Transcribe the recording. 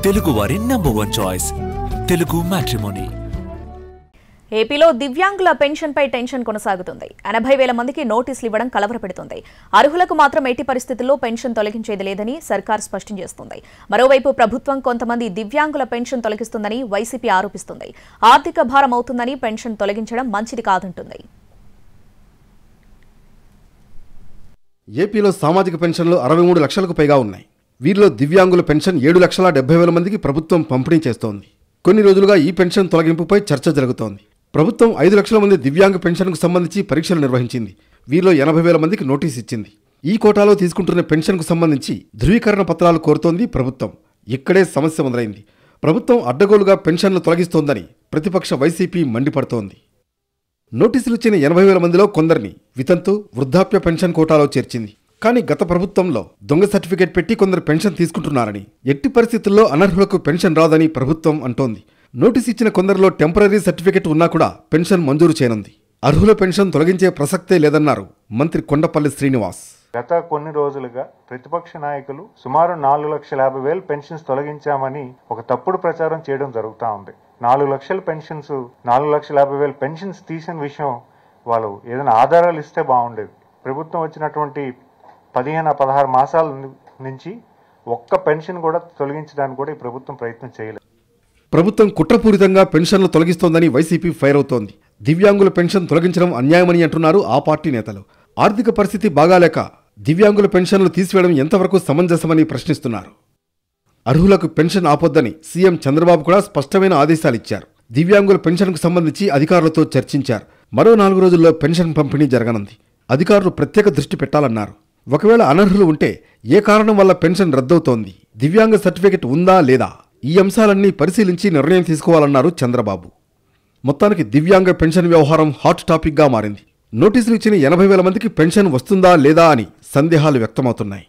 తెలుగు వారి number 1 choice Telugu matrimony. ఏపీలో దివ్యాంగుల పెన్షన్పై టెన్షన్ కొనసాగుతుంది. 80,000 మందికి నోటీసులు ఇవ్వడం కలవరపెడుతుంది. అర్హులకు మాత్రం ఎట్టి పరిస్థితుల్లో పెన్షన్ తొలగించేది లేదని సర్కార్ స్పష్టం చేస్తుంది. మరోవైపు ప్రభుత్వం కొంతమంది దివ్యాంగుల పెన్షన్ తొలగిస్తుందని వైసీపీ ఆరోపిస్తుంది. ఆర్థిక భారం అవుతుందని పెన్షన్ తొలగించడం మంచిది కాదంటుంది. ఏపీలో సామాజిక పెన్షన్లు 63 లక్షలకు పైగా ఉన్నాయి. వీరిలో దివ్యాంగుల పెన్షన్ 7,70,000 మందికి ప్రభుత్వం పంపిణీ చేస్తోంది. కొన్ని రోజులుగా ఈ పెన్షన్ తొలగింపుపై చర్చ జరుగుతోంది. ప్రభుత్వం 5 లక్షల మంది దివ్యాంగ పెన్షన్కు సంబంధించి పరీక్షలు నిర్వహించింది. వీరిలో 80,000 మందికి నోటీసు ఇచ్చింది. ఈ కోటాలో తీసుకుంటున్న పెన్షన్కు సంబంధించి ధృవీకరణ పత్రాలు కోరుతోంది ప్రభుత్వం. ఇక్కడే సమస్య మొదలైంది. ప్రభుత్వం అడ్డగోలుగా పెన్షన్లు తొలగిస్తోందని ప్రతిపక్ష వైసీపీ మండిపడుతోంది. నోటీసులు ఇచ్చిన 80,000 మందిలో కొందరిని వితంతు, వృద్ధాప్య పెన్షన్ కోటాలో చేర్చింది. కానీ గత ప్రభుత్వంలో దొంగ సర్టిఫికేట్ పెట్టి కొందరు పెన్షన్ తీసుకుంటున్నారని, ఎట్టి పరిస్థితుల్లో అనర్హులకు పెన్షన్ రాదని ప్రభుత్వం అంటోంది. నోటీసు ఇచ్చిన కొందరిలో టెంపరరీ సర్టిఫికేట్ ఉన్నా కూడా పెన్షన్ మంజూరు చేయనుంది. అర్హుల పెన్షన్ తొలగించే ప్రసక్తే లేదన్నారు మంత్రి కొండపల్లి శ్రీనివాస్. గత కొన్ని రోజులుగా ప్రతిపక్ష నాయకులు సుమారు 4,50,000 పెన్షన్స్ తొలగించామని ఒక తప్పుడు ప్రచారం చేయడం జరుగుతూ ఉంది. 4 లక్షల పెన్షన్స్, 4,50,000 పెన్షన్స్ తీసిన విషయం వాళ్ళు ఏదైనా ఆధారాలు ఇస్తే బాగుండేది. ప్రభుత్వం వచ్చినటువంటి 15-16 మాసాల నుంచి ఒక్క పెన్షన్ కూడా తొలగించడానికి కూడా ఈ ప్రభుత్వం ప్రయత్నం చేయలేదు. ప్రభుత్వం కుట్రపూరితంగా పెన్షన్లు తొలగిస్తోందని వైసీపీ ఫైర్ అవుతోంది. దివ్యాంగుల పెన్షన్ తొలగించడం అన్యాయమని అంటున్నారు ఆ పార్టీ నేతలు. ఆర్థిక పరిస్థితి బాగాలేక దివ్యాంగుల పెన్షన్లు తీసివేయడం ఎంతవరకు సమంజసమని ప్రశ్నిస్తున్నారు. అర్హులకు పెన్షన్ ఆపొద్దని సీఎం చంద్రబాబు కూడా స్పష్టమైన ఆదేశాలిచ్చారు. దివ్యాంగుల పెన్షన్కు సంబంధించి అధికారులతో చర్చించారు. మరో 4 రోజుల్లో పెన్షన్ పంపిణీ జరగనుంది. అధికారులు ప్రత్యేక దృష్టి పెట్టాలన్నారు. ఒకవేళ అనర్హులు ఉంటే ఏ కారణం వల్ల పెన్షన్ రద్దవుతోంది, దివ్యాంగ సర్టిఫికెట్ ఉందా లేదా, ఈ అంశాలన్నీ పరిశీలించి నిర్ణయం తీసుకోవాలన్నారు చంద్రబాబు. మొత్తానికి దివ్యాంగ పెన్షన్ వ్యవహారం హాట్ టాపిక్గా మారింది. నోటీసులు ఇచ్చిన 80,000 మందికి పెన్షన్ వస్తుందా లేదా అని సందేహాలు వ్యక్తమవుతున్నాయి.